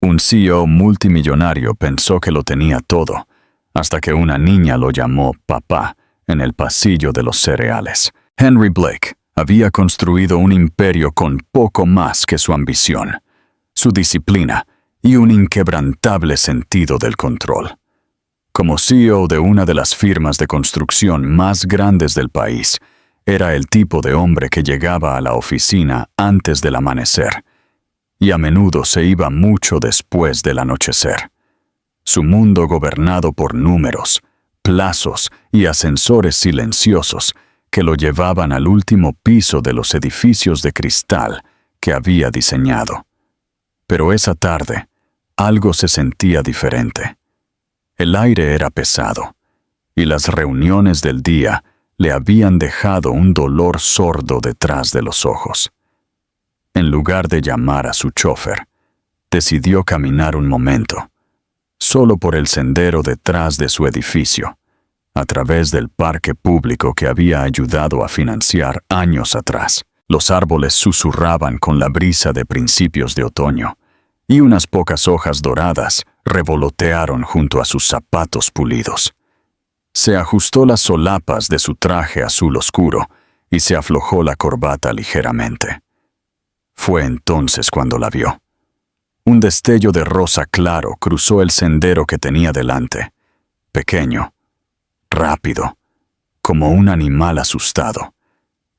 Un CEO multimillonario pensó que lo tenía todo, hasta que una niña lo llamó papá en el pasillo de los cereales. Henry Blake había construido un imperio con poco más que su ambición, su disciplina y un inquebrantable sentido del control. Como CEO de una de las firmas de construcción más grandes del país, era el tipo de hombre que llegaba a la oficina antes del amanecer y a menudo se iba mucho después del anochecer. Su mundo gobernado por números, plazos y ascensores silenciosos que lo llevaban al último piso de los edificios de cristal que había diseñado. Pero esa tarde, algo se sentía diferente. El aire era pesado, y las reuniones del día le habían dejado un dolor sordo detrás de los ojos. En lugar de llamar a su chofer, decidió caminar un momento, solo por el sendero detrás de su edificio, a través del parque público que había ayudado a financiar años atrás. Los árboles susurraban con la brisa de principios de otoño, y unas pocas hojas doradas revolotearon junto a sus zapatos pulidos. Se ajustó las solapas de su traje azul oscuro y se aflojó la corbata ligeramente. Fue entonces cuando la vio. Un destello de rosa claro cruzó el sendero que tenía delante, pequeño, rápido, como un animal asustado,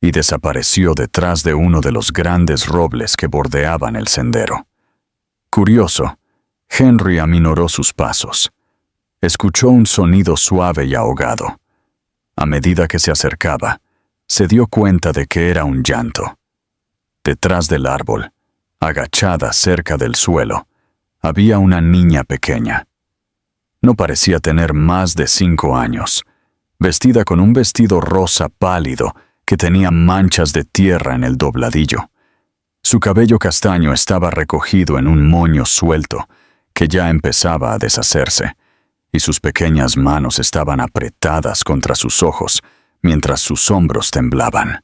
y desapareció detrás de uno de los grandes robles que bordeaban el sendero. Curioso, Henry aminoró sus pasos. Escuchó un sonido suave y ahogado. A medida que se acercaba, se dio cuenta de que era un llanto. Detrás del árbol, agachada cerca del suelo, había una niña pequeña. No parecía tener más de 5 años, vestida con un vestido rosa pálido que tenía manchas de tierra en el dobladillo. Su cabello castaño estaba recogido en un moño suelto que ya empezaba a deshacerse, y sus pequeñas manos estaban apretadas contra sus ojos mientras sus hombros temblaban.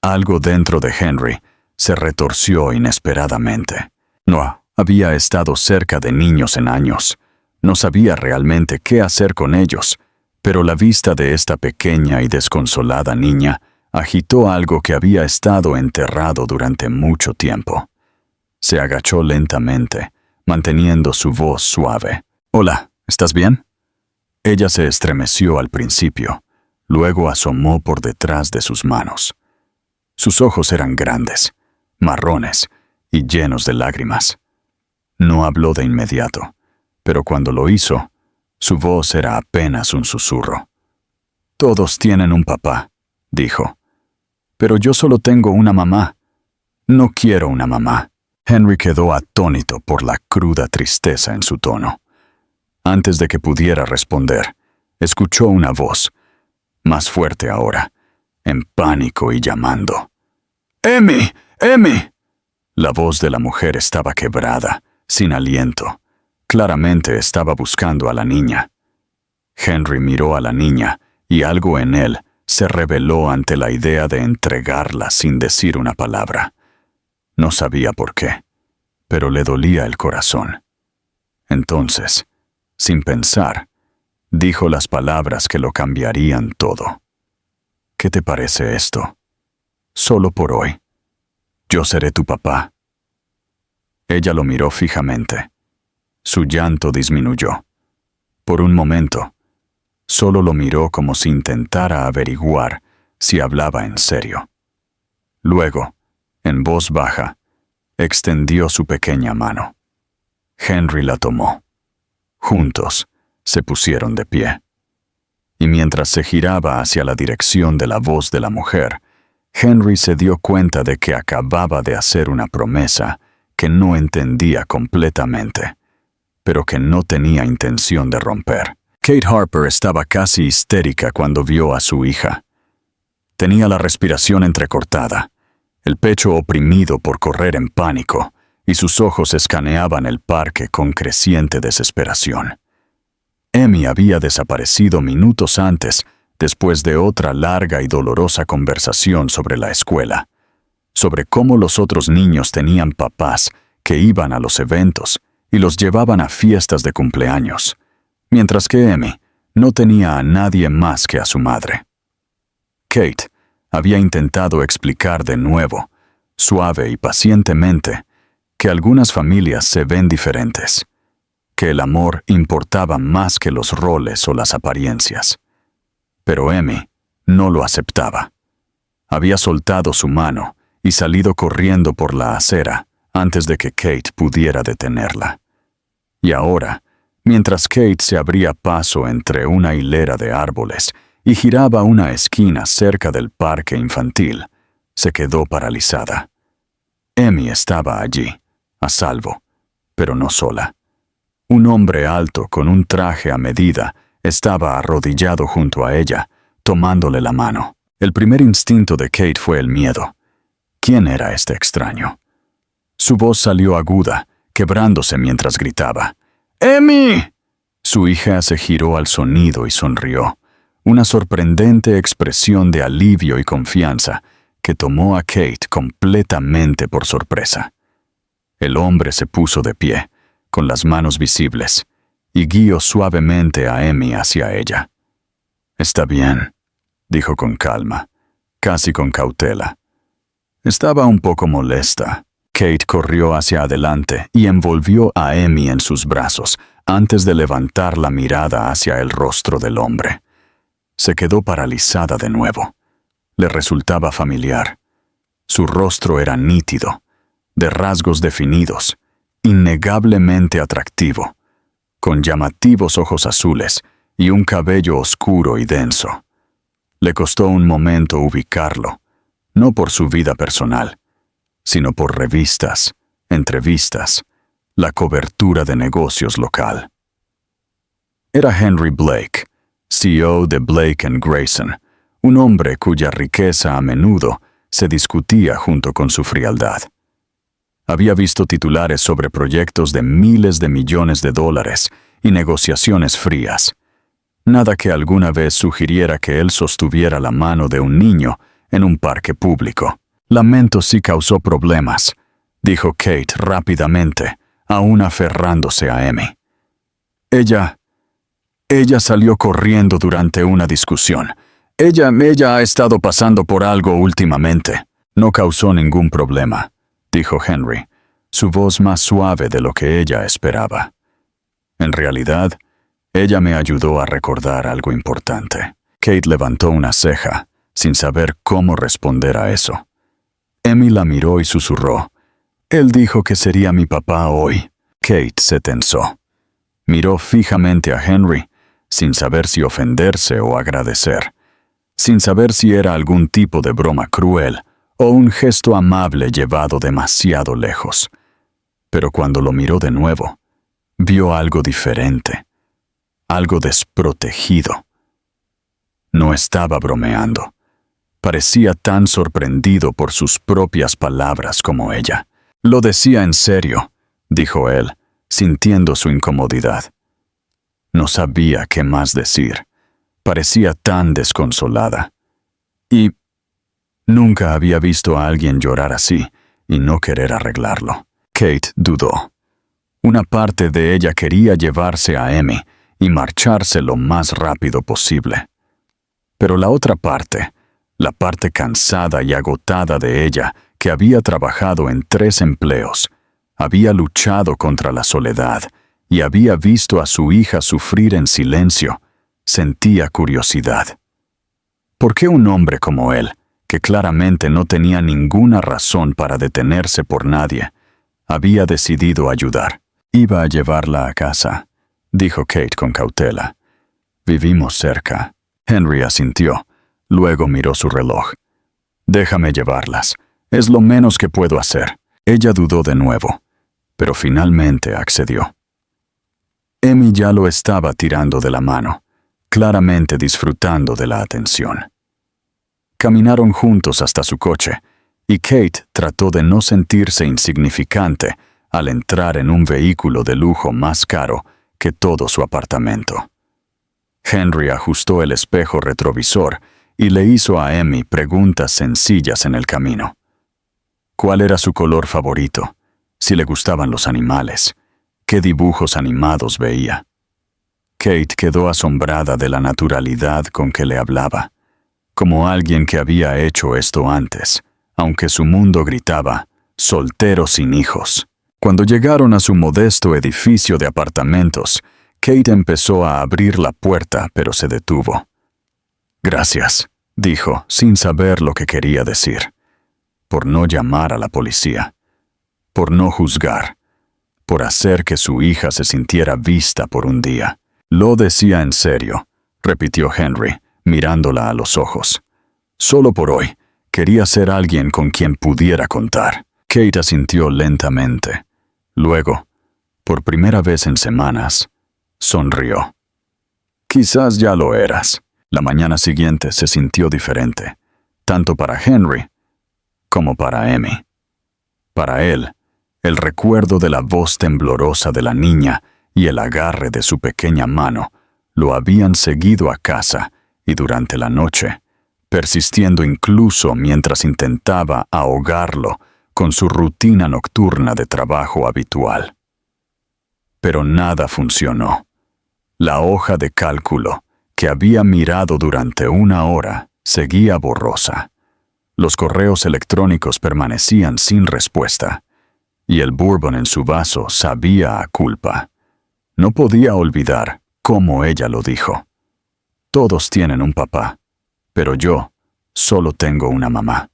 Algo dentro de Henry se retorció inesperadamente. No había estado cerca de niños en años. No sabía realmente qué hacer con ellos, pero la vista de esta pequeña y desconsolada niña agitó algo que había estado enterrado durante mucho tiempo. Se agachó lentamente, manteniendo su voz suave. «Hola, ¿estás bien?» Ella se estremeció al principio, luego asomó por detrás de sus manos. Sus ojos eran grandes, marrones y llenos de lágrimas. No habló de inmediato, pero cuando lo hizo, su voz era apenas un susurro. «Todos tienen un papá», dijo. «Pero yo solo tengo una mamá. No quiero una mamá». Henry quedó atónito por la cruda tristeza en su tono. Antes de que pudiera responder, escuchó una voz, más fuerte ahora, en pánico y llamando. «¡Amy! ¡Amy!». La voz de la mujer estaba quebrada, sin aliento. Claramente estaba buscando a la niña. Henry miró a la niña y algo en él se rebeló ante la idea de entregarla sin decir una palabra. No sabía por qué, pero le dolía el corazón. Entonces, sin pensar, dijo las palabras que lo cambiarían todo. «¿Qué te parece esto? Solo por hoy. Yo seré tu papá». Ella lo miró fijamente. Su llanto disminuyó. Por un momento, solo lo miró como si intentara averiguar si hablaba en serio. Luego, en voz baja, extendió su pequeña mano. Henry la tomó. Juntos, se pusieron de pie. Y mientras se giraba hacia la dirección de la voz de la mujer, Henry se dio cuenta de que acababa de hacer una promesa que no entendía completamente, pero que no tenía intención de romper. Kate Harper estaba casi histérica cuando vio a su hija. Tenía la respiración entrecortada, el pecho oprimido por correr en pánico, y sus ojos escaneaban el parque con creciente desesperación. Amy había desaparecido minutos antes, después de otra larga y dolorosa conversación sobre la escuela, sobre cómo los otros niños tenían papás que iban a los eventos y los llevaban a fiestas de cumpleaños, mientras que Amy no tenía a nadie más que a su madre. Kate había intentado explicar de nuevo, suave y pacientemente, que algunas familias se ven diferentes, que el amor importaba más que los roles o las apariencias. Pero Amy no lo aceptaba. Había soltado su mano y salido corriendo por la acera antes de que Kate pudiera detenerla. Y ahora, mientras Kate se abría paso entre una hilera de árboles y giraba una esquina cerca del parque infantil, se quedó paralizada. Amy estaba allí, a salvo, pero no sola. Un hombre alto con un traje a medida estaba arrodillado junto a ella, tomándole la mano. El primer instinto de Kate fue el miedo. ¿Quién era este extraño? Su voz salió aguda, quebrándose mientras gritaba. ¡Amy! Su hija se giró al sonido y sonrió, una sorprendente expresión de alivio y confianza que tomó a Kate completamente por sorpresa. El hombre se puso de pie, con las manos visibles, y guió suavemente a Amy hacia ella. «Está bien», dijo con calma, casi con cautela. Estaba un poco molesta. Kate corrió hacia adelante y envolvió a Amy en sus brazos antes de levantar la mirada hacia el rostro del hombre. Se quedó paralizada de nuevo. Le resultaba familiar. Su rostro era nítido, de rasgos definidos, innegablemente atractivo, con llamativos ojos azules y un cabello oscuro y denso. Le costó un momento ubicarlo, no por su vida personal, sino por revistas, entrevistas, la cobertura de negocios local. Era Henry Blake, CEO de Blake & Grayson, un hombre cuya riqueza a menudo se discutía junto con su frialdad. Había visto titulares sobre proyectos de miles de millones de dólares y negociaciones frías. Nada que alguna vez sugiriera que él sostuviera la mano de un niño en un parque público. «Lamento si causó problemas», dijo Kate rápidamente, aún aferrándose a Amy. Ella salió corriendo durante una discusión. Ella ha estado pasando por algo últimamente. «No causó ningún problema», dijo Henry, su voz más suave de lo que ella esperaba. «En realidad, ella me ayudó a recordar algo importante». Kate levantó una ceja, sin saber cómo responder a eso. Amy la miró y susurró. «Él dijo que sería mi papá hoy». Kate se tensó. Miró fijamente a Henry, sin saber si ofenderse o agradecer, sin saber si era algún tipo de broma cruel o un gesto amable llevado demasiado lejos. Pero cuando lo miró de nuevo, vio algo diferente, algo desprotegido. No estaba bromeando. Parecía tan sorprendido por sus propias palabras como ella. «Lo decía en serio», dijo él, sintiendo su incomodidad. No sabía qué más decir. Parecía tan desconsolada. Y nunca había visto a alguien llorar así y no querer arreglarlo. Kate dudó. Una parte de ella quería llevarse a Amy y marcharse lo más rápido posible. Pero la otra parte, la parte cansada y agotada de ella, que había trabajado en 3 empleos, había luchado contra la soledad y había visto a su hija sufrir en silencio, sentía curiosidad. ¿Por qué un hombre como él, que claramente no tenía ninguna razón para detenerse por nadie, había decidido ayudar? «Iba a llevarla a casa», dijo Kate con cautela. «Vivimos cerca». Henry asintió. Luego miró su reloj. «Déjame llevarlas. Es lo menos que puedo hacer». Ella dudó de nuevo, pero finalmente accedió. Amy ya lo estaba tirando de la mano, claramente disfrutando de la atención. Caminaron juntos hasta su coche, y Kate trató de no sentirse insignificante al entrar en un vehículo de lujo más caro que todo su apartamento. Henry ajustó el espejo retrovisor y le hizo a Amy preguntas sencillas en el camino. ¿Cuál era su color favorito? Si le gustaban los animales. ¿Qué dibujos animados veía? Kate quedó asombrada de la naturalidad con que le hablaba, como alguien que había hecho esto antes, aunque su mundo gritaba, soltero sin hijos. Cuando llegaron a su modesto edificio de apartamentos, Kate empezó a abrir la puerta, pero se detuvo. Gracias, dijo, sin saber lo que quería decir. Por no llamar a la policía. Por no juzgar. Por hacer que su hija se sintiera vista por un día. Lo decía en serio, repitió Henry, mirándola a los ojos. Solo por hoy, quería ser alguien con quien pudiera contar. Kate asintió lentamente. Luego, por primera vez en semanas, sonrió. Quizás ya lo eras. La mañana siguiente se sintió diferente, tanto para Henry como para Emmy. Para él, el recuerdo de la voz temblorosa de la niña y el agarre de su pequeña mano lo habían seguido a casa y durante la noche, persistiendo incluso mientras intentaba ahogarlo con su rutina nocturna de trabajo habitual. Pero nada funcionó. La hoja de cálculo, que había mirado durante 1 hora, seguía borrosa. Los correos electrónicos permanecían sin respuesta, y el bourbon en su vaso sabía a culpa. No podía olvidar cómo ella lo dijo. Todos tienen un papá, pero yo solo tengo una mamá.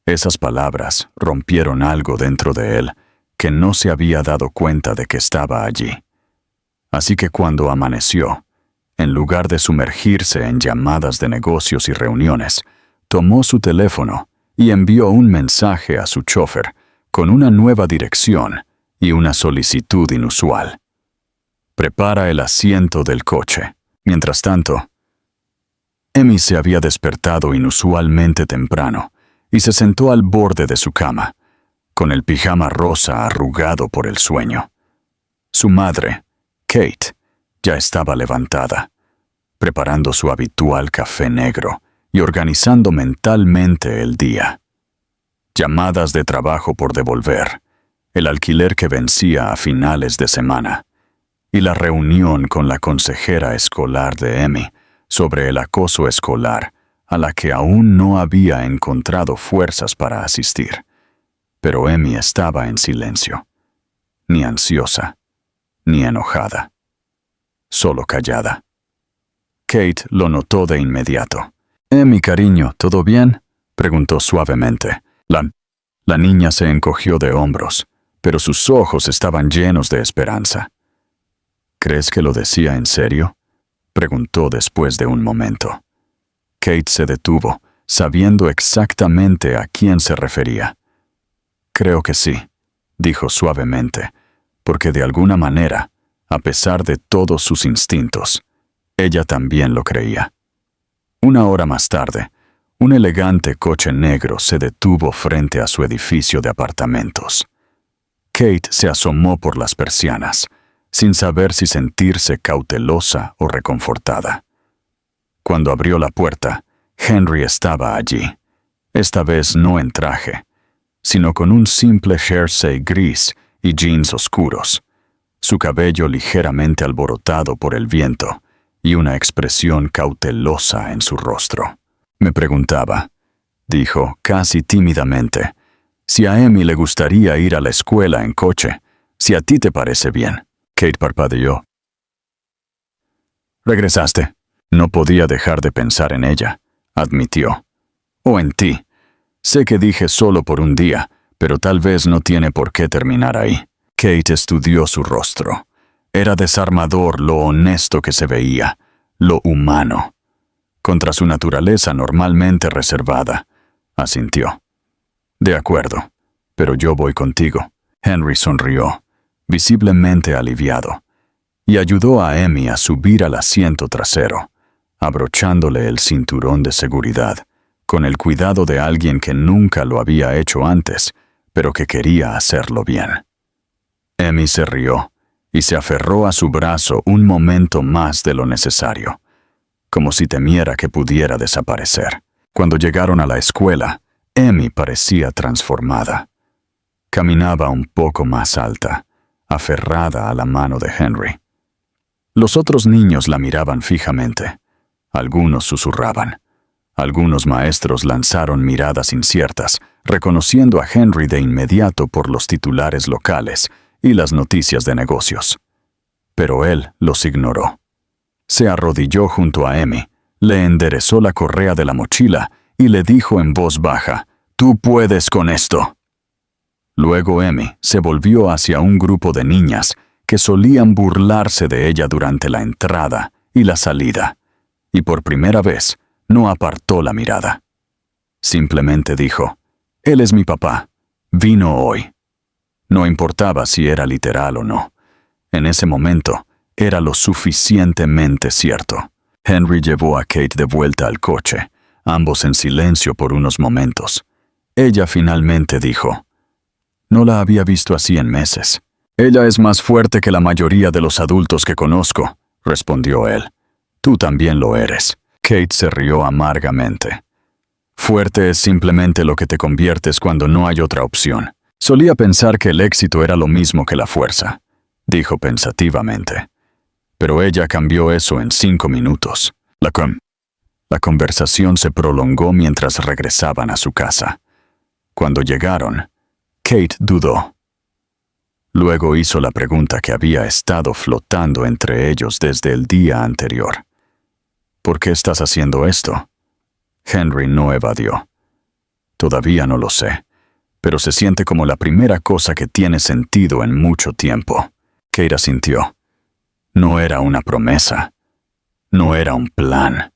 Esas palabras rompieron algo dentro de él que no se había dado cuenta de que estaba allí. Así que cuando amaneció, en lugar de sumergirse en llamadas de negocios y reuniones, tomó su teléfono y envió un mensaje a su chofer con una nueva dirección y una solicitud inusual. Prepara el asiento del coche. Mientras tanto, Emmy se había despertado inusualmente temprano y se sentó al borde de su cama, con el pijama rosa arrugado por el sueño. Su madre, Kate, ya estaba levantada, preparando su habitual café negro y organizando mentalmente el día. Llamadas de trabajo por devolver, el alquiler que vencía a finales de semana, y la reunión con la consejera escolar de Emmy sobre el acoso escolar a la que aún no había encontrado fuerzas para asistir. Pero Emmy estaba en silencio, ni ansiosa, ni enojada, solo callada. Kate lo notó de inmediato. «Mi cariño, ¿todo bien?», preguntó suavemente. La niña se encogió de hombros, pero sus ojos estaban llenos de esperanza. «¿Crees que lo decía en serio?», preguntó después de un momento. Kate se detuvo, sabiendo exactamente a quién se refería. «Creo que sí», dijo suavemente, porque de alguna manera, a pesar de todos sus instintos, ella también lo creía. 1 hora más tarde, un elegante coche negro se detuvo frente a su edificio de apartamentos. Kate se asomó por las persianas, sin saber si sentirse cautelosa o reconfortada. Cuando abrió la puerta, Henry estaba allí, esta vez no en traje, sino con un simple jersey gris y jeans oscuros, su cabello ligeramente alborotado por el viento y una expresión cautelosa en su rostro. Me preguntaba, dijo casi tímidamente, si a Emmy le gustaría ir a la escuela en coche, si a ti te parece bien. Kate parpadeó. «¿Regresaste?» No podía dejar de pensar en ella, admitió. «O en ti. Sé que dije solo por un día, pero tal vez no tiene por qué terminar ahí». Kate estudió su rostro. Era desarmador lo honesto que se veía, lo humano. Contra su naturaleza normalmente reservada, asintió. «De acuerdo, pero yo voy contigo». Henry sonrió, visiblemente aliviado, y ayudó a Emmy a subir al asiento trasero, abrochándole el cinturón de seguridad, con el cuidado de alguien que nunca lo había hecho antes, pero que quería hacerlo bien. Emmy se rió y se aferró a su brazo un momento más de lo necesario, como si temiera que pudiera desaparecer. Cuando llegaron a la escuela, Emmy parecía transformada. Caminaba un poco más alta, aferrada a la mano de Henry. Los otros niños la miraban fijamente. Algunos susurraban. Algunos maestros lanzaron miradas inciertas, reconociendo a Henry de inmediato por los titulares locales y las noticias de negocios. Pero él los ignoró. Se arrodilló junto a Emmy, le enderezó la correa de la mochila y le dijo en voz baja, «Tú puedes con esto». Luego Emmy se volvió hacia un grupo de niñas que solían burlarse de ella durante la entrada y la salida, y por primera vez no apartó la mirada. Simplemente dijo, «Él es mi papá. Vino hoy». No importaba si era literal o no. En ese momento, era lo suficientemente cierto. Henry llevó a Kate de vuelta al coche, ambos en silencio por unos momentos. Ella finalmente dijo, «No la había visto así en meses». «Ella es más fuerte que la mayoría de los adultos que conozco», respondió él. «Tú también lo eres». Kate se rió amargamente. «Fuerte es simplemente lo que te conviertes cuando no hay otra opción. Solía pensar que el éxito era lo mismo que la fuerza», dijo pensativamente. Pero ella cambió eso en 5 minutos. La conversación se prolongó mientras regresaban a su casa. Cuando llegaron, Kate dudó. Luego hizo la pregunta que había estado flotando entre ellos desde el día anterior. «¿Por qué estás haciendo esto?» Henry no evadió. «Todavía no lo sé, pero se siente como la primera cosa que tiene sentido en mucho tiempo». Kate asintió. No era una promesa. No era un plan.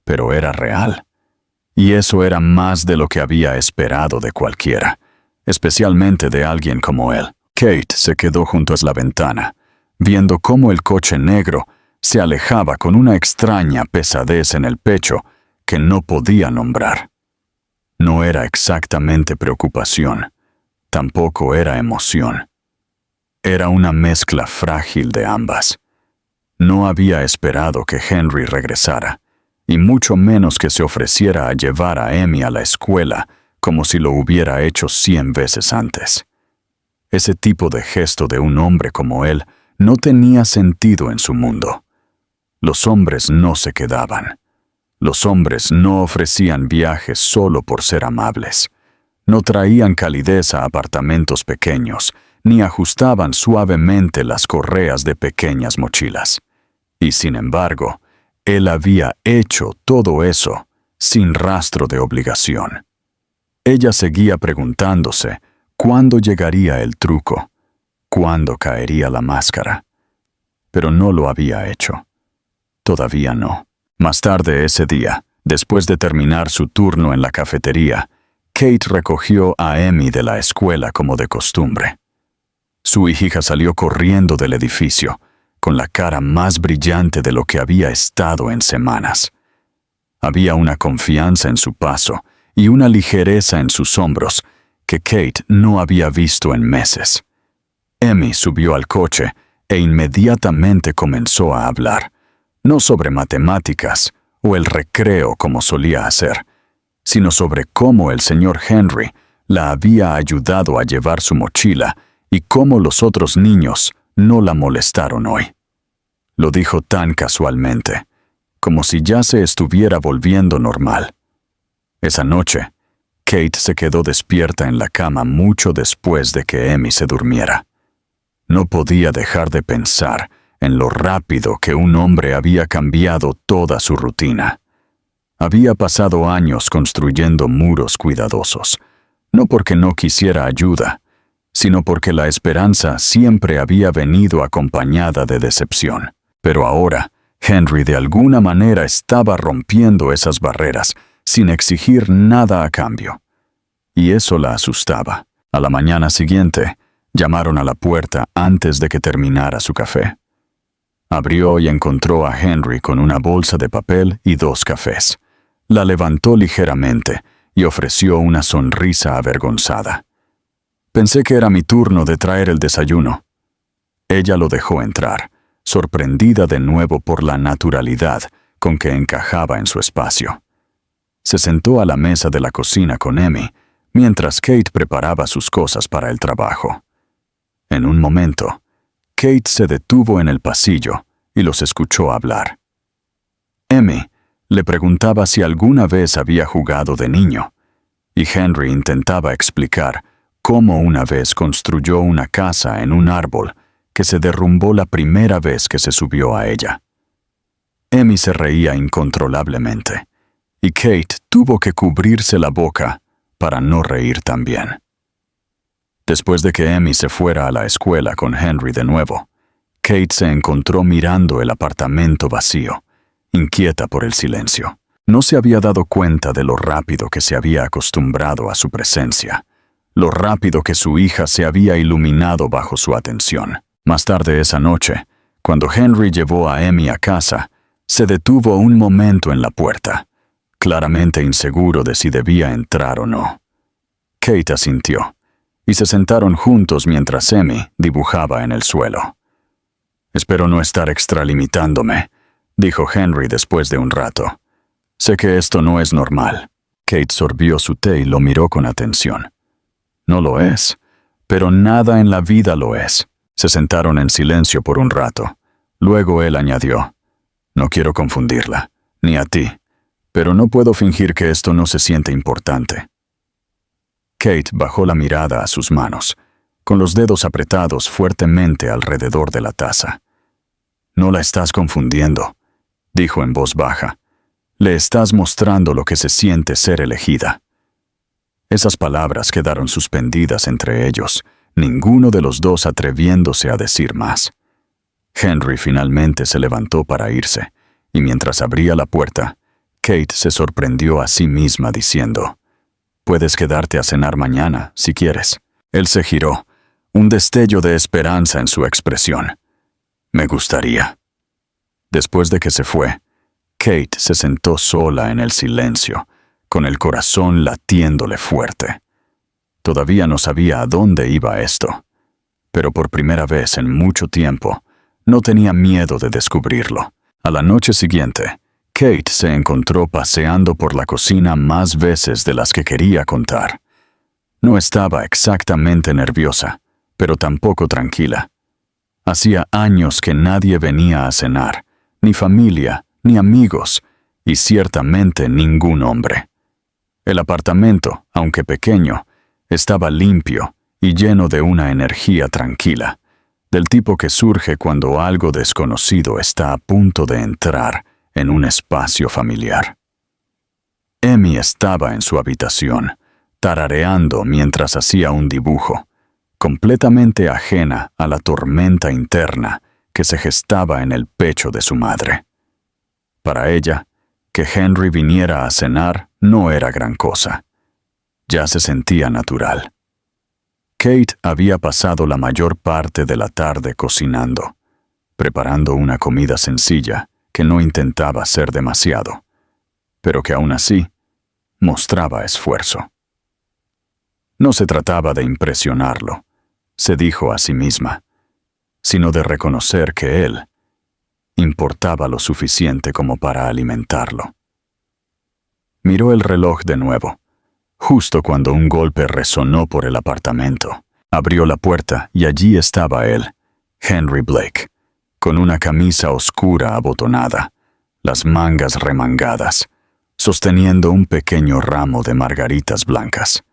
Pero era real. Y eso era más de lo que había esperado de cualquiera, especialmente de alguien como él. Kate se quedó junto a la ventana, viendo cómo el coche negro se alejaba con una extraña pesadez en el pecho que no podía nombrar. No era exactamente preocupación, tampoco era emoción. Era una mezcla frágil de ambas. No había esperado que Henry regresara, y mucho menos que se ofreciera a llevar a Emmy a la escuela como si lo hubiera hecho 100 veces antes. Ese tipo de gesto de un hombre como él no tenía sentido en su mundo. Los hombres no se quedaban. Los hombres no ofrecían viajes solo por ser amables. No traían calidez a apartamentos pequeños, ni ajustaban suavemente las correas de pequeñas mochilas. Y sin embargo, él había hecho todo eso sin rastro de obligación. Ella seguía preguntándose cuándo llegaría el truco, cuándo caería la máscara. Pero no lo había hecho. Todavía no. Más tarde ese día, después de terminar su turno en la cafetería, Kate recogió a Emmy de la escuela como de costumbre. Su hija salió corriendo del edificio, con la cara más brillante de lo que había estado en semanas. Había una confianza en su paso y una ligereza en sus hombros que Kate no había visto en meses. Emmy subió al coche e inmediatamente comenzó a hablar, no sobre matemáticas o el recreo como solía hacer, sino sobre cómo el señor Henry la había ayudado a llevar su mochila y cómo los otros niños no la molestaron hoy. Lo dijo tan casualmente, como si ya se estuviera volviendo normal. Esa noche, Kate se quedó despierta en la cama mucho después de que Emmy se durmiera. No podía dejar de pensar en lo rápido que un hombre había cambiado toda su rutina. Había pasado años construyendo muros cuidadosos, no porque no quisiera ayuda, sino porque la esperanza siempre había venido acompañada de decepción. Pero ahora, Henry de alguna manera estaba rompiendo esas barreras, sin exigir nada a cambio. Y eso la asustaba. A la mañana siguiente, llamaron a la puerta antes de que terminara su café. Abrió y encontró a Henry con una bolsa de papel y 2 cafés. La levantó ligeramente y ofreció una sonrisa avergonzada. «Pensé que era mi turno de traer el desayuno». Ella lo dejó entrar, sorprendida de nuevo por la naturalidad con que encajaba en su espacio. Se sentó a la mesa de la cocina con Emmy, mientras Kate preparaba sus cosas para el trabajo. En un momento, Kate se detuvo en el pasillo y los escuchó hablar. Emmy le preguntaba si alguna vez había jugado de niño, y Henry intentaba explicar cómo una vez construyó una casa en un árbol que se derrumbó la primera vez que se subió a ella. Emmy se reía incontrolablemente, y Kate tuvo que cubrirse la boca para no reír también. Después de que Emmy se fuera a la escuela con Henry de nuevo, Kate se encontró mirando el apartamento vacío, inquieta por el silencio. No se había dado cuenta de lo rápido que se había acostumbrado a su presencia, lo rápido que su hija se había iluminado bajo su atención. Más tarde esa noche, cuando Henry llevó a Emmy a casa, se detuvo un momento en la puerta, claramente inseguro de si debía entrar o no. Kate asintió, y se sentaron juntos mientras Emmy dibujaba en el suelo. «Espero no estar extralimitándome», dijo Henry después de un rato. «Sé que esto no es normal». Kate sorbió su té y lo miró con atención. «No lo es, pero nada en la vida lo es». Se sentaron en silencio por un rato. Luego él añadió: «No quiero confundirla, ni a ti, pero no puedo fingir que esto no se siente importante». Kate bajó la mirada a sus manos, con los dedos apretados fuertemente alrededor de la taza. «No la estás confundiendo», dijo en voz baja. «Le estás mostrando lo que se siente ser elegida». Esas palabras quedaron suspendidas entre ellos, ninguno de los dos atreviéndose a decir más. Henry finalmente se levantó para irse, y mientras abría la puerta, Kate se sorprendió a sí misma diciendo: «Puedes quedarte a cenar mañana, si quieres». Él se giró, un destello de esperanza en su expresión. «Me gustaría». Después de que se fue, Kate se sentó sola en el silencio, con el corazón latiéndole fuerte. Todavía no sabía a dónde iba esto, pero por primera vez en mucho tiempo no tenía miedo de descubrirlo. A la noche siguiente, Kate se encontró paseando por la cocina más veces de las que quería contar. No estaba exactamente nerviosa, pero tampoco tranquila. Hacía años que nadie venía a cenar, ni familia, ni amigos, y ciertamente ningún hombre. El apartamento, aunque pequeño, estaba limpio y lleno de una energía tranquila, del tipo que surge cuando algo desconocido está a punto de entrar en un espacio familiar. Emmy estaba en su habitación, tarareando mientras hacía un dibujo, completamente ajena a la tormenta interna que se gestaba en el pecho de su madre. Para ella, que Henry viniera a cenar no era gran cosa. Ya se sentía natural. Kate había pasado la mayor parte de la tarde cocinando, preparando una comida sencilla que no intentaba ser demasiado, pero que aún así mostraba esfuerzo. No se trataba de impresionarlo, se dijo a sí misma, sino de reconocer que él importaba lo suficiente como para alimentarlo. Miró el reloj de nuevo, justo cuando un golpe resonó por el apartamento. Abrió la puerta y allí estaba él, Henry Blake, con una camisa oscura abotonada, las mangas remangadas, sosteniendo un pequeño ramo de margaritas blancas.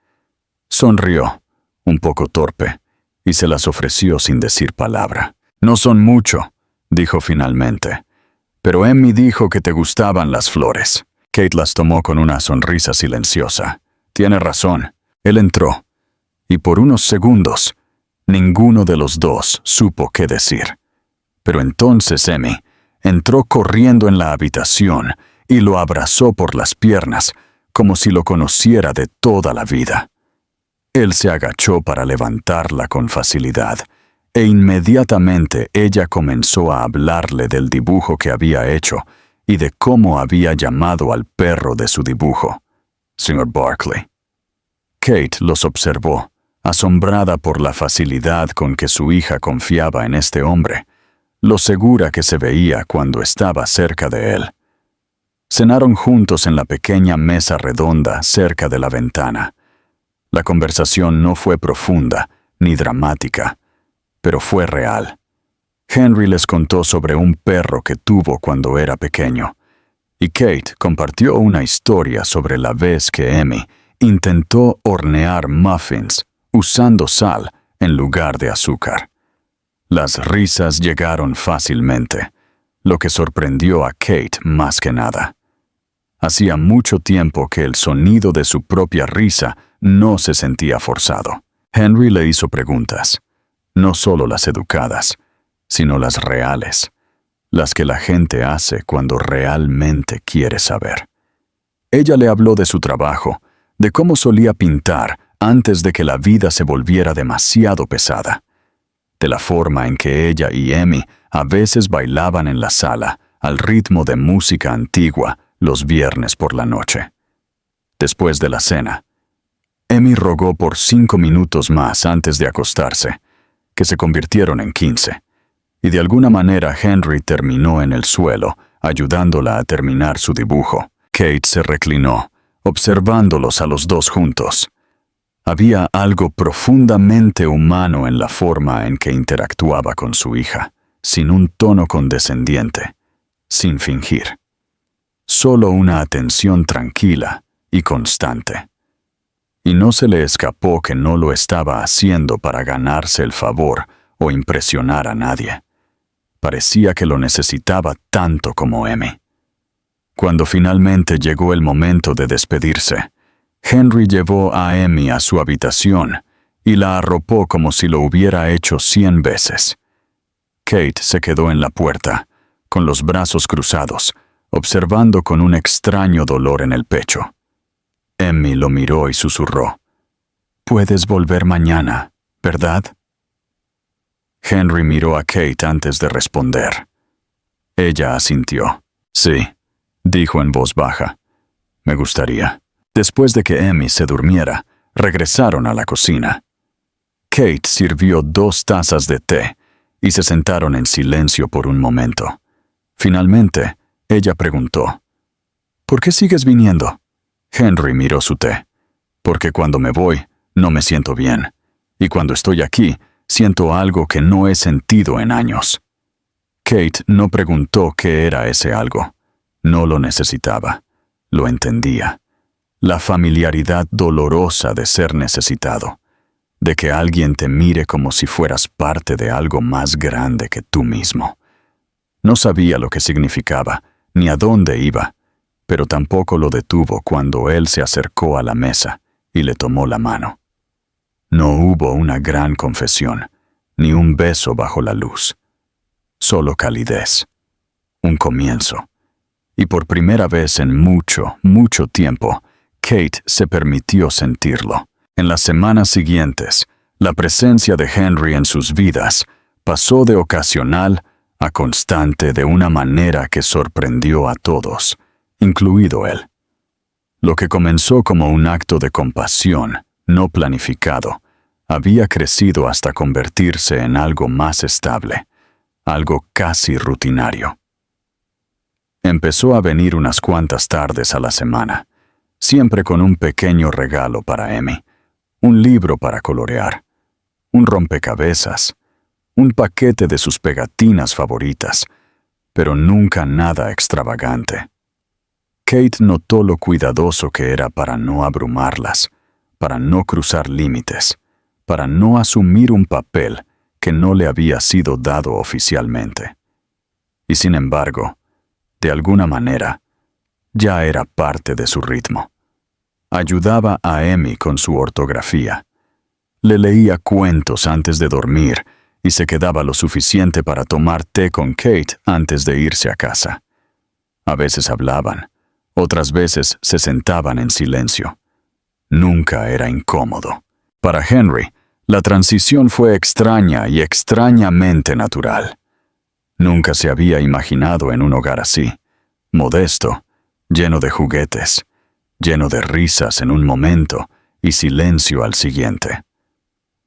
Sonrió, un poco torpe, y se las ofreció sin decir palabra. «No son mucho», dijo finalmente, «pero Emmy dijo que te gustaban las flores». Kate las tomó con una sonrisa silenciosa. «Tiene razón». Él entró, y por unos segundos, ninguno de los dos supo qué decir. Pero entonces Emmy entró corriendo en la habitación y lo abrazó por las piernas, como si lo conociera de toda la vida. Él se agachó para levantarla con facilidad, e inmediatamente ella comenzó a hablarle del dibujo que había hecho y de cómo había llamado al perro de su dibujo, Sr. Barkley. Kate los observó, asombrada por la facilidad con que su hija confiaba en este hombre, lo segura que se veía cuando estaba cerca de él. Cenaron juntos en la pequeña mesa redonda cerca de la ventana. La conversación no fue profunda ni dramática, pero fue real. Henry les contó sobre un perro que tuvo cuando era pequeño, y Kate compartió una historia sobre la vez que Emmy intentó hornear muffins usando sal en lugar de azúcar. Las risas llegaron fácilmente, lo que sorprendió a Kate más que nada. Hacía mucho tiempo que el sonido de su propia risa no se sentía forzado. Henry le hizo preguntas, no solo las educadas, sino las reales, las que la gente hace cuando realmente quiere saber. Ella le habló de su trabajo, de cómo solía pintar antes de que la vida se volviera demasiado pesada, de la forma en que ella y Emmy a veces bailaban en la sala al ritmo de música antigua los viernes por la noche. Después de la cena, Emmy rogó por 5 minutos más antes de acostarse, que se convirtieron en 15, y de alguna manera Henry terminó en el suelo, ayudándola a terminar su dibujo. Kate se reclinó, observándolos a los dos juntos. Había algo profundamente humano en la forma en que interactuaba con su hija, sin un tono condescendiente, sin fingir. Solo una atención tranquila y constante. Y no se le escapó que no lo estaba haciendo para ganarse el favor o impresionar a nadie. Parecía que lo necesitaba tanto como Emmy. Cuando finalmente llegó el momento de despedirse, Henry llevó a Emmy a su habitación y la arropó como si lo hubiera hecho 100 veces. Kate se quedó en la puerta, con los brazos cruzados, observando con un extraño dolor en el pecho. Emmy lo miró y susurró, «Puedes volver mañana, ¿verdad?» Henry miró a Kate antes de responder. Ella asintió. «Sí», dijo en voz baja. «Me gustaría». Después de que Emmy se durmiera, regresaron a la cocina. Kate sirvió 2 tazas de té y se sentaron en silencio por un momento. Finalmente, ella preguntó, «¿Por qué sigues viniendo?» Henry miró su té. «Porque cuando me voy, no me siento bien. Y cuando estoy aquí, siento algo que no he sentido en años». Kate no preguntó qué era ese algo. No lo necesitaba. Lo entendía. La familiaridad dolorosa de ser necesitado, de que alguien te mire como si fueras parte de algo más grande que tú mismo. No sabía lo que significaba, ni a dónde iba, pero tampoco lo detuvo cuando él se acercó a la mesa y le tomó la mano. No hubo una gran confesión, ni un beso bajo la luz. Solo calidez. Un comienzo. Y por primera vez en mucho, mucho tiempo, Kate se permitió sentirlo. En las semanas siguientes, la presencia de Henry en sus vidas pasó de ocasional a constante de una manera que sorprendió a todos, incluido él. Lo que comenzó como un acto de compasión, no planificado, había crecido hasta convertirse en algo más estable, algo casi rutinario. Empezó a venir unas cuantas tardes a la semana, siempre con un pequeño regalo para Emmy, un libro para colorear, un rompecabezas, un paquete de sus pegatinas favoritas, pero nunca nada extravagante. Kate notó lo cuidadoso que era para no abrumarlas, para no cruzar límites, para no asumir un papel que no le había sido dado oficialmente. Y sin embargo, de alguna manera, ya era parte de su ritmo. Ayudaba a Emmy con su ortografía. Le leía cuentos antes de dormir y se quedaba lo suficiente para tomar té con Kate antes de irse a casa. A veces hablaban, otras veces se sentaban en silencio. Nunca era incómodo. Para Henry, la transición fue extraña y extrañamente natural. Nunca se había imaginado en un hogar así, modesto, lleno de juguetes, lleno de risas en un momento y silencio al siguiente.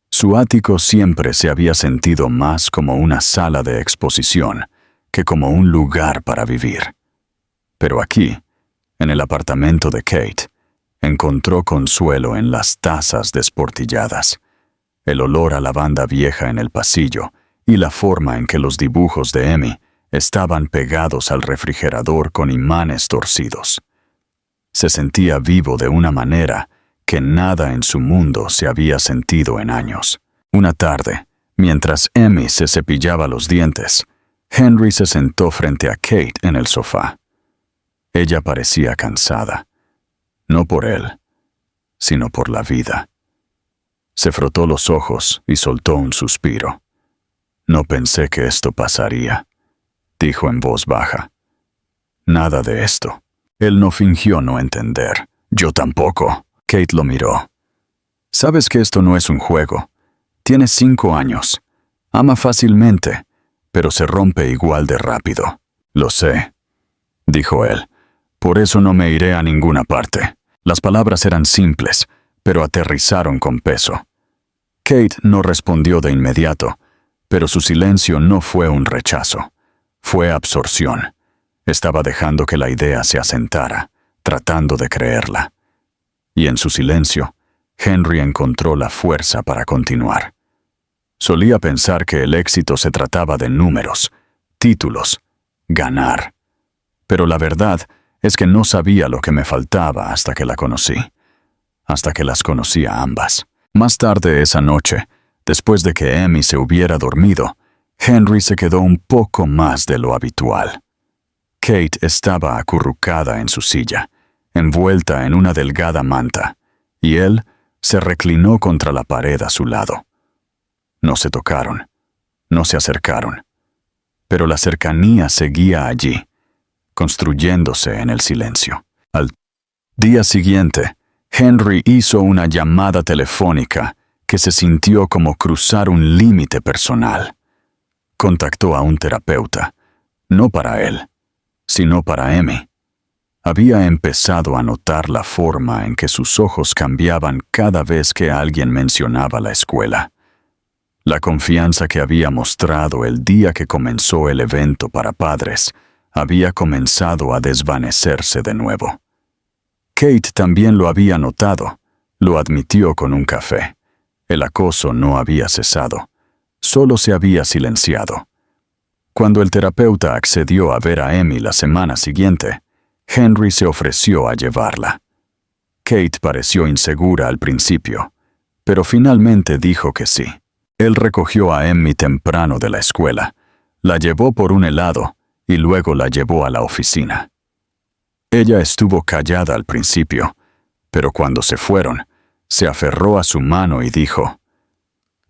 Su ático siempre se había sentido más como una sala de exposición que como un lugar para vivir. Pero aquí, en el apartamento de Kate, encontró consuelo en las tazas desportilladas, el olor a lavanda vieja en el pasillo y la forma en que los dibujos de Emmy estaban pegados al refrigerador con imanes torcidos. Se sentía vivo de una manera que nada en su mundo se había sentido en años. Una tarde, mientras Emmy se cepillaba los dientes, Henry se sentó frente a Kate en el sofá. Ella parecía cansada, no por él, sino por la vida. Se frotó los ojos y soltó un suspiro. «No pensé que esto pasaría», dijo en voz baja. «Nada de esto». Él no fingió no entender. «Yo tampoco». Kate lo miró. «Sabes que esto no es un juego. Tienes 5 años. Ama fácilmente, pero se rompe igual de rápido». «Lo sé», dijo él. «Por eso no me iré a ninguna parte». Las palabras eran simples, pero aterrizaron con peso. Kate no respondió de inmediato, pero su silencio no fue un rechazo. Fue absorción. Estaba dejando que la idea se asentara, tratando de creerla. Y en su silencio, Henry encontró la fuerza para continuar. Solía pensar que el éxito se trataba de números, títulos, ganar. Pero la verdad es que no sabía lo que me faltaba hasta que la conocí. Hasta que las conocí a ambas. Más tarde esa noche, después de que Emmy se hubiera dormido, Henry se quedó un poco más de lo habitual. Kate estaba acurrucada en su silla, envuelta en una delgada manta, y él se reclinó contra la pared a su lado. No se tocaron, no se acercaron, pero la cercanía seguía allí, construyéndose en el silencio. Al día siguiente, Henry hizo una llamada telefónica que se sintió como cruzar un límite personal. Contactó a un terapeuta, no para él, sino para Emmy. Había empezado a notar la forma en que sus ojos cambiaban cada vez que alguien mencionaba la escuela. La confianza que había mostrado el día que comenzó el evento para padres había comenzado a desvanecerse de nuevo. Kate también lo había notado, lo admitió con un café. El acoso no había cesado, solo se había silenciado. Cuando el terapeuta accedió a ver a Emmy la semana siguiente, Henry se ofreció a llevarla. Kate pareció insegura al principio, pero finalmente dijo que sí. Él recogió a Emmy temprano de la escuela, la llevó por un helado y luego la llevó a la oficina. Ella estuvo callada al principio, pero cuando se fueron, se aferró a su mano y dijo: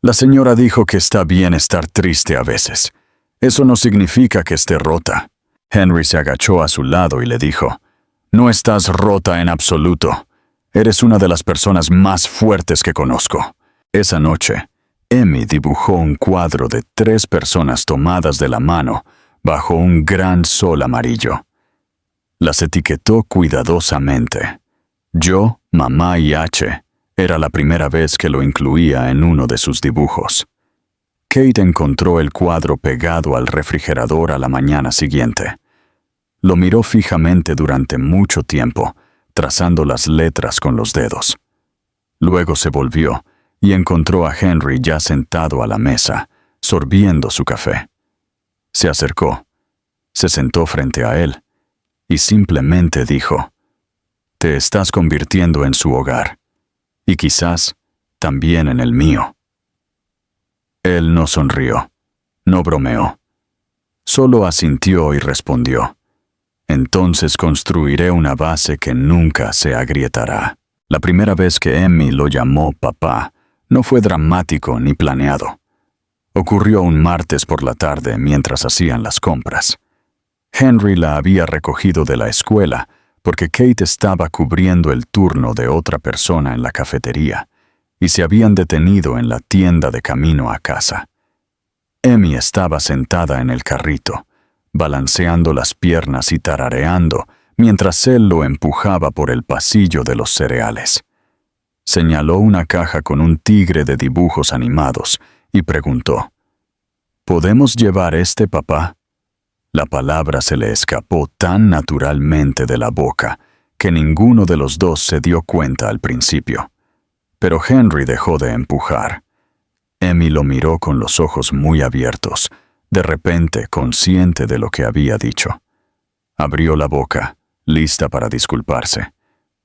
«La señora dijo que está bien estar triste a veces. Eso no significa que esté rota». Henry se agachó a su lado y le dijo: «No estás rota en absoluto. Eres una de las personas más fuertes que conozco». Esa noche, Emmy dibujó un cuadro de 3 personas tomadas de la mano bajo un gran sol amarillo. Las etiquetó cuidadosamente. Yo, mamá y H. Era la primera vez que lo incluía en uno de sus dibujos. Kate encontró el cuadro pegado al refrigerador a la mañana siguiente. Lo miró fijamente durante mucho tiempo, trazando las letras con los dedos. Luego se volvió y encontró a Henry ya sentado a la mesa, sorbiendo su café. Se acercó, se sentó frente a él y simplemente dijo: «Te estás convirtiendo en su hogar, y quizás también en el mío». Él no sonrió, no bromeó. Solo asintió y respondió: «Entonces construiré una base que nunca se agrietará». La primera vez que Emmy lo llamó papá no fue dramático ni planeado. Ocurrió un martes por la tarde mientras hacían las compras. Henry la había recogido de la escuela porque Kate estaba cubriendo el turno de otra persona en la cafetería y se habían detenido en la tienda de camino a casa. Emmy estaba sentada en el carrito, balanceando las piernas y tarareando mientras él lo empujaba por el pasillo de los cereales. Señaló una caja con un tigre de dibujos animados y preguntó: «¿Podemos llevar este, papá?». La palabra se le escapó tan naturalmente de la boca que ninguno de los dos se dio cuenta al principio. Pero Henry dejó de empujar. Emi lo miró con los ojos muy abiertos, de repente consciente de lo que había dicho. Abrió la boca, lista para disculparse,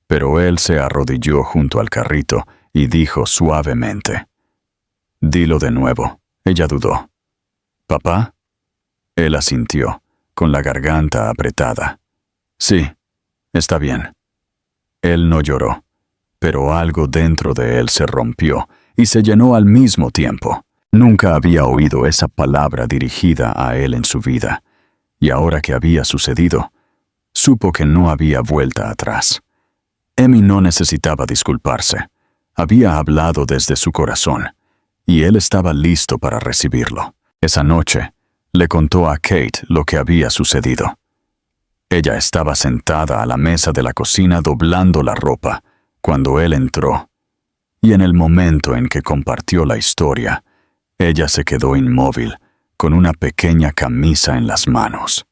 pero él se arrodilló junto al carrito y dijo suavemente: «Dilo de nuevo». Ella dudó. «¿Papá?» Él asintió, con la garganta apretada. «Sí, está bien». Él no lloró, pero algo dentro de él se rompió y se llenó al mismo tiempo. Nunca había oído esa palabra dirigida a él en su vida, y ahora que había sucedido, supo que no había vuelta atrás. Emi no necesitaba disculparse. Había hablado desde su corazón, y él estaba listo para recibirlo. Esa noche, le contó a Kate lo que había sucedido. Ella estaba sentada a la mesa de la cocina doblando la ropa cuando él entró, y en el momento en que compartió la historia, ella se quedó inmóvil, con una pequeña camisa en las manos.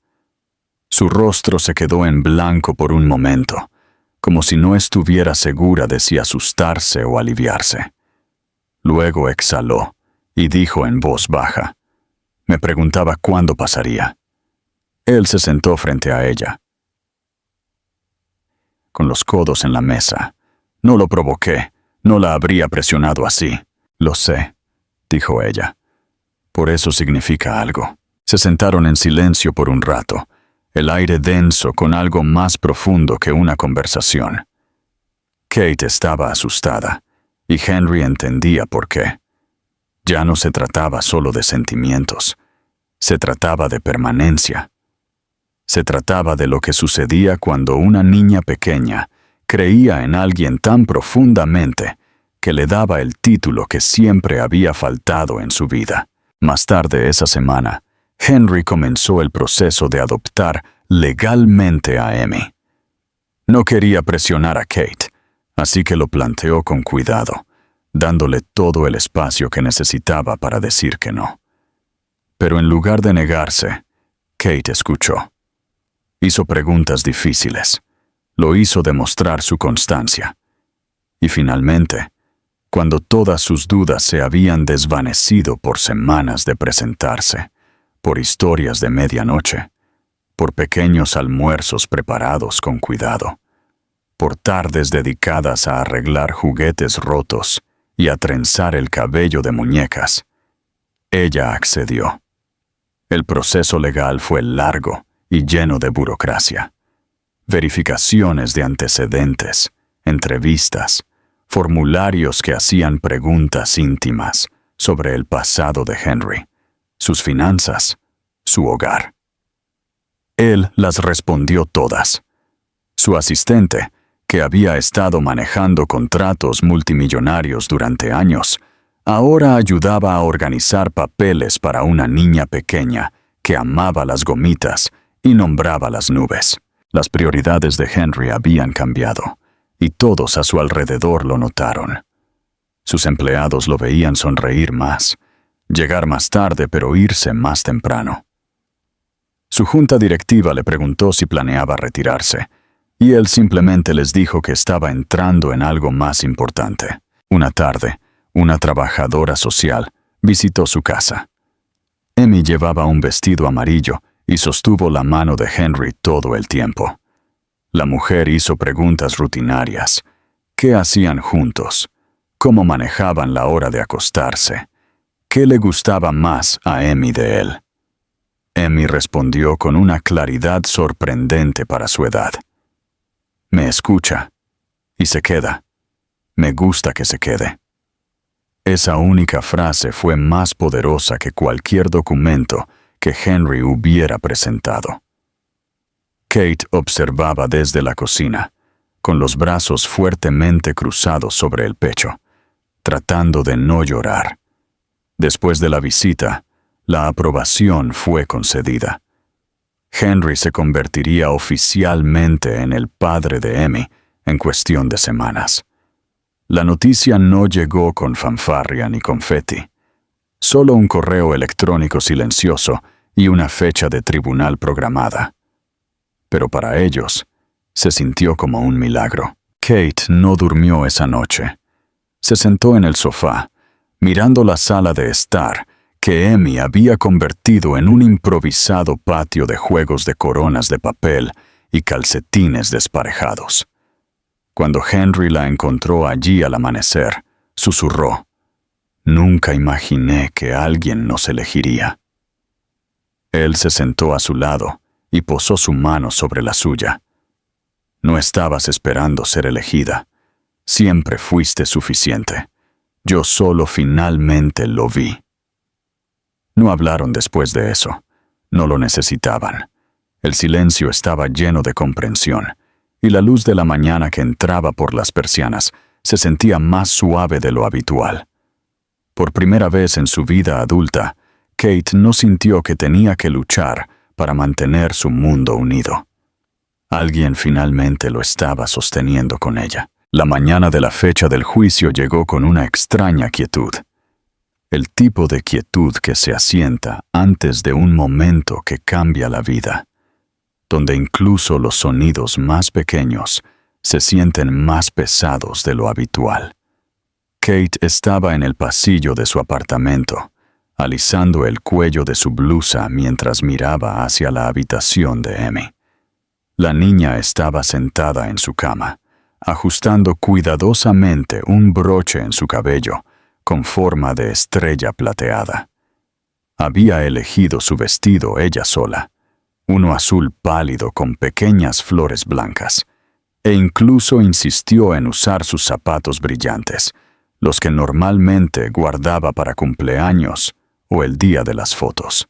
Su rostro se quedó en blanco por un momento, como si no estuviera segura de si asustarse o aliviarse. Luego exhaló y dijo en voz baja: «Me preguntaba cuándo pasaría». Él se sentó frente a ella, con los codos en la mesa. «No lo provoqué, no la habría presionado así». «Lo sé», dijo ella. «Por eso significa algo». Se sentaron en silencio por un rato, el aire denso con algo más profundo que una conversación. Kate estaba asustada, y Henry entendía por qué. Ya no se trataba solo de sentimientos, se trataba de permanencia. Se trataba de lo que sucedía cuando una niña pequeña creía en alguien tan profundamente que le daba el título que siempre había faltado en su vida. Más tarde esa semana, Henry comenzó el proceso de adoptar legalmente a Emi. No quería presionar a Kate, así que lo planteó con cuidado, dándole todo el espacio que necesitaba para decir que no. Pero en lugar de negarse, Kate escuchó. Hizo preguntas difíciles. Lo hizo demostrar su constancia. Y finalmente, cuando todas sus dudas se habían desvanecido por semanas de presentarse, por historias de medianoche, por pequeños almuerzos preparados con cuidado, por tardes dedicadas a arreglar juguetes rotos y a trenzar el cabello de muñecas, ella accedió. El proceso legal fue largo y lleno de burocracia. Verificaciones de antecedentes, entrevistas, formularios que hacían preguntas íntimas sobre el pasado de Henry, sus finanzas, su hogar. Él las respondió todas. Su asistente, que había estado manejando contratos multimillonarios durante años, ahora ayudaba a organizar papeles para una niña pequeña que amaba las gomitas y nombraba las nubes. Las prioridades de Henry habían cambiado, y todos a su alrededor lo notaron. Sus empleados lo veían sonreír más, llegar más tarde pero irse más temprano. Su junta directiva le preguntó si planeaba retirarse, y él simplemente les dijo que estaba entrando en algo más importante. Una tarde, una trabajadora social visitó su casa. Emi llevaba un vestido amarillo y sostuvo la mano de Henry todo el tiempo. La mujer hizo preguntas rutinarias. ¿Qué hacían juntos? ¿Cómo manejaban la hora de acostarse? ¿Qué le gustaba más a Emi de él? Emi respondió con una claridad sorprendente para su edad. Me escucha y se queda. Me gusta que se quede. Esa única frase fue más poderosa que cualquier documento que Henry hubiera presentado. Kate observaba desde la cocina, con los brazos fuertemente cruzados sobre el pecho, tratando de no llorar. Después de la visita, la aprobación fue concedida. Henry se convertiría oficialmente en el padre de Emi en cuestión de semanas. La noticia no llegó con fanfarria ni confeti. Solo un correo electrónico silencioso y una fecha de tribunal programada. Pero para ellos, se sintió como un milagro. Kate no durmió esa noche. Se sentó en el sofá, mirando la sala de estar, que Amy había convertido en un improvisado patio de juegos de coronas de papel y calcetines desparejados. Cuando Henry la encontró allí al amanecer, susurró: «Nunca imaginé que alguien nos elegiría». Él se sentó a su lado y posó su mano sobre la suya. «No estabas esperando ser elegida. Siempre fuiste suficiente. Yo solo finalmente lo vi». No hablaron después de eso. No lo necesitaban. El silencio estaba lleno de comprensión, y la luz de la mañana que entraba por las persianas se sentía más suave de lo habitual. Por primera vez en su vida adulta, Kate no sintió que tenía que luchar para mantener su mundo unido. Alguien finalmente lo estaba sosteniendo con ella. La mañana de la fecha del juicio llegó con una extraña quietud. El tipo de quietud que se asienta antes de un momento que cambia la vida, donde incluso los sonidos más pequeños se sienten más pesados de lo habitual. Kate estaba en el pasillo de su apartamento, alisando el cuello de su blusa mientras miraba hacia la habitación de Amy. La niña estaba sentada en su cama, ajustando cuidadosamente un broche en su cabello, con forma de estrella plateada. Había elegido su vestido ella sola, uno azul pálido con pequeñas flores blancas, e incluso insistió en usar sus zapatos brillantes, los que normalmente guardaba para cumpleaños o el día de las fotos.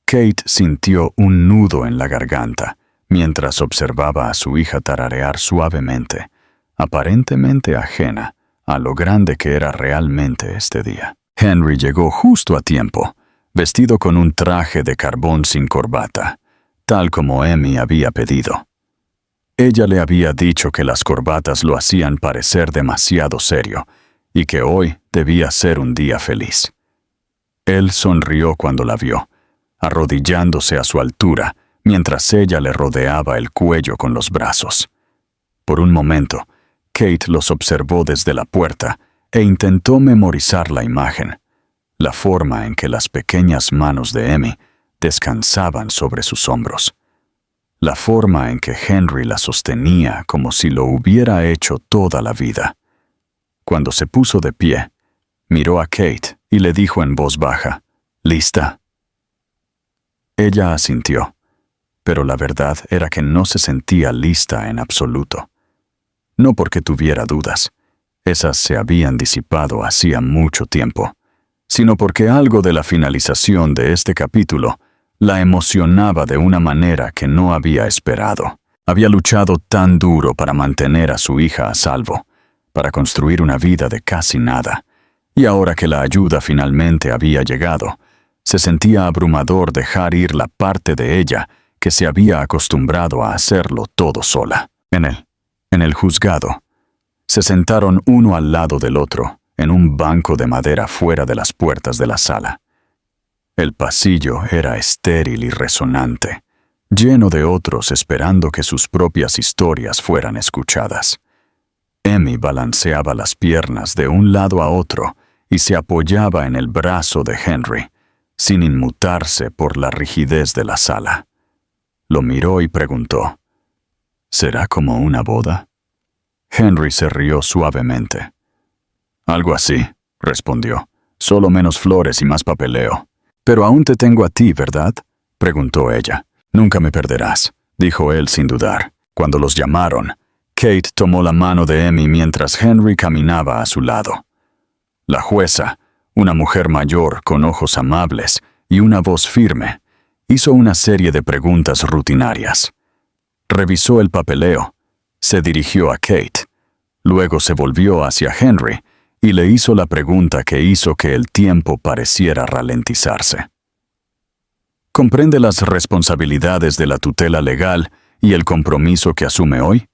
Kate sintió un nudo en la garganta mientras observaba a su hija tararear suavemente, aparentemente ajena a lo grande que era realmente este día. Henry llegó justo a tiempo, vestido con un traje de carbón sin corbata, tal como Amy había pedido. Ella le había dicho que las corbatas lo hacían parecer demasiado serio y que hoy debía ser un día feliz. Él sonrió cuando la vio, arrodillándose a su altura mientras ella le rodeaba el cuello con los brazos. Por un momento, Kate los observó desde la puerta e intentó memorizar la imagen, la forma en que las pequeñas manos de Amy descansaban sobre sus hombros, la forma en que Henry la sostenía como si lo hubiera hecho toda la vida. Cuando se puso de pie, miró a Kate y le dijo en voz baja: «¿Lista?». Ella asintió, pero la verdad era que no se sentía lista en absoluto. No porque tuviera dudas, esas se habían disipado hacía mucho tiempo, sino porque algo de la finalización de este capítulo la emocionaba de una manera que no había esperado. Había luchado tan duro para mantener a su hija a salvo, para construir una vida de casi nada, y ahora que la ayuda finalmente había llegado, se sentía abrumador dejar ir la parte de ella que se había acostumbrado a hacerlo todo sola. En el juzgado, se sentaron uno al lado del otro, en un banco de madera fuera de las puertas de la sala. El pasillo era estéril y resonante, lleno de otros esperando que sus propias historias fueran escuchadas. Amy balanceaba las piernas de un lado a otro y se apoyaba en el brazo de Henry, sin inmutarse por la rigidez de la sala. Lo miró y preguntó: «¿Será como una boda?». Henry se rió suavemente. «Algo así», respondió, «solo menos flores y más papeleo». «Pero aún te tengo a ti, ¿verdad?», preguntó ella. «Nunca me perderás», dijo él sin dudar. Cuando los llamaron, Kate tomó la mano de Amy mientras Henry caminaba a su lado. La jueza, una mujer mayor con ojos amables y una voz firme, hizo una serie de preguntas rutinarias. Revisó el papeleo, se dirigió a Kate, luego se volvió hacia Henry y le hizo la pregunta que hizo que el tiempo pareciera ralentizarse. ¿Comprende las responsabilidades de la tutela legal y el compromiso que asume hoy?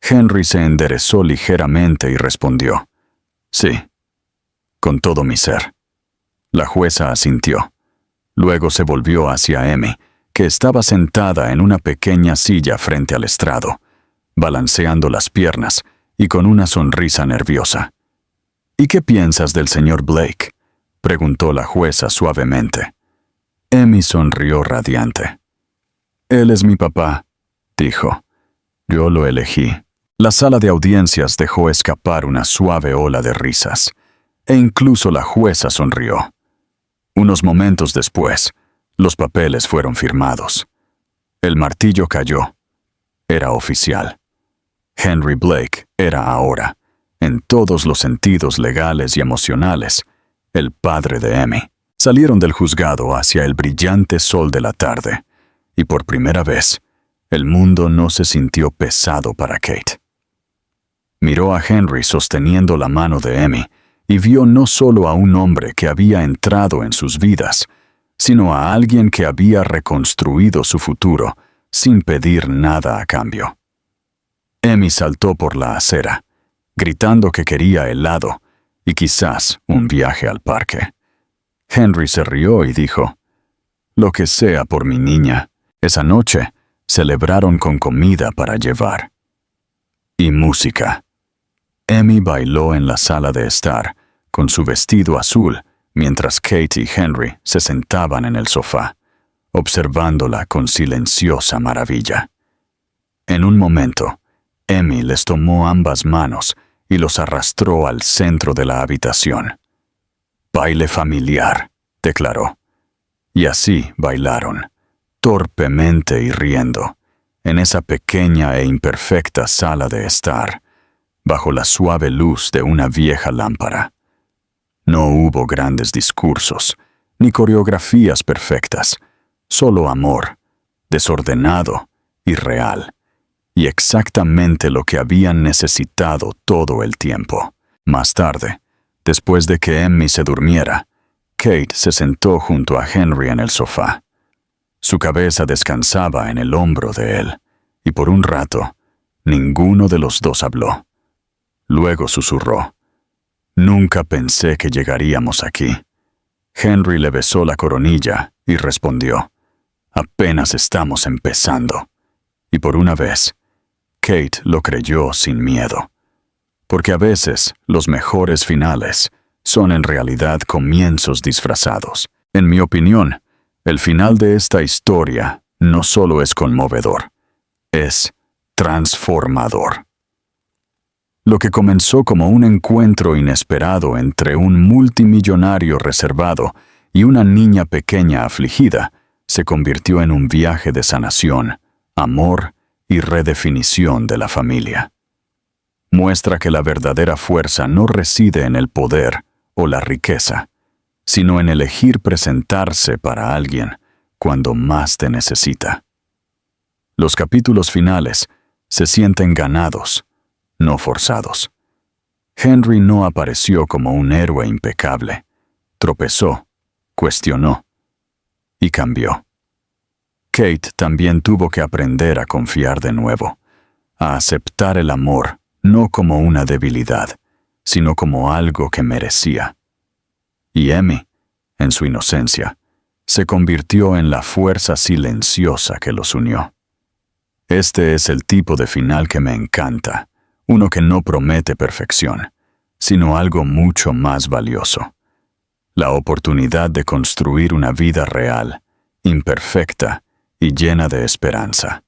Henry se enderezó ligeramente y respondió: «Sí, con todo mi ser». La jueza asintió. Luego se volvió hacia Amy, que estaba sentada en una pequeña silla frente al estrado, balanceando las piernas y con una sonrisa nerviosa. ¿Y qué piensas del señor Blake?, preguntó la jueza suavemente. Emmy sonrió radiante. Él es mi papá, dijo. Yo lo elegí. La sala de audiencias dejó escapar una suave ola de risas, e incluso la jueza sonrió. Unos momentos después, los papeles fueron firmados. El martillo cayó. Era oficial. Henry Blake era ahora, en todos los sentidos legales y emocionales, el padre de Emmy. Salieron del juzgado hacia el brillante sol de la tarde, y por primera vez, el mundo no se sintió pesado para Kate. Miró a Henry sosteniendo la mano de Emmy y vio no solo a un hombre que había entrado en sus vidas, sino a alguien que había reconstruido su futuro sin pedir nada a cambio. Emmy saltó por la acera, gritando que quería helado y quizás un viaje al parque. Henry se rió y dijo, «Lo que sea por mi niña». Esa noche celebraron con comida para llevar. Y música. Emmy bailó en la sala de estar, con su vestido azul, mientras Kate y Henry se sentaban en el sofá, observándola con silenciosa maravilla. En un momento, Emmy les tomó ambas manos y los arrastró al centro de la habitación. «Baile familiar», declaró. Y así bailaron, torpemente y riendo, en esa pequeña e imperfecta sala de estar, bajo la suave luz de una vieja lámpara. No hubo grandes discursos, ni coreografías perfectas, solo amor, desordenado y real, y exactamente lo que habían necesitado todo el tiempo. Más tarde, después de que Emmy se durmiera, Kate se sentó junto a Henry en el sofá. Su cabeza descansaba en el hombro de él, y por un rato, ninguno de los dos habló. Luego susurró, «Nunca pensé que llegaríamos aquí». Henry le besó la coronilla y respondió, «Apenas estamos empezando». Y por una vez, Kate lo creyó sin miedo. Porque a veces los mejores finales son en realidad comienzos disfrazados. En mi opinión, el final de esta historia no solo es conmovedor, es transformador. Lo que comenzó como un encuentro inesperado entre un multimillonario reservado y una niña pequeña afligida, se convirtió en un viaje de sanación, amor y redefinición de la familia. Muestra que la verdadera fuerza no reside en el poder o la riqueza, sino en elegir presentarse para alguien cuando más te necesita. Los capítulos finales se sienten ganados, no forzados. Henry no apareció como un héroe impecable. Tropezó, cuestionó y cambió. Kate también tuvo que aprender a confiar de nuevo, a aceptar el amor no como una debilidad, sino como algo que merecía. Y Emmy, en su inocencia, se convirtió en la fuerza silenciosa que los unió. Este es el tipo de final que me encanta, uno que no promete perfección, sino algo mucho más valioso. La oportunidad de construir una vida real, imperfecta y llena de esperanza.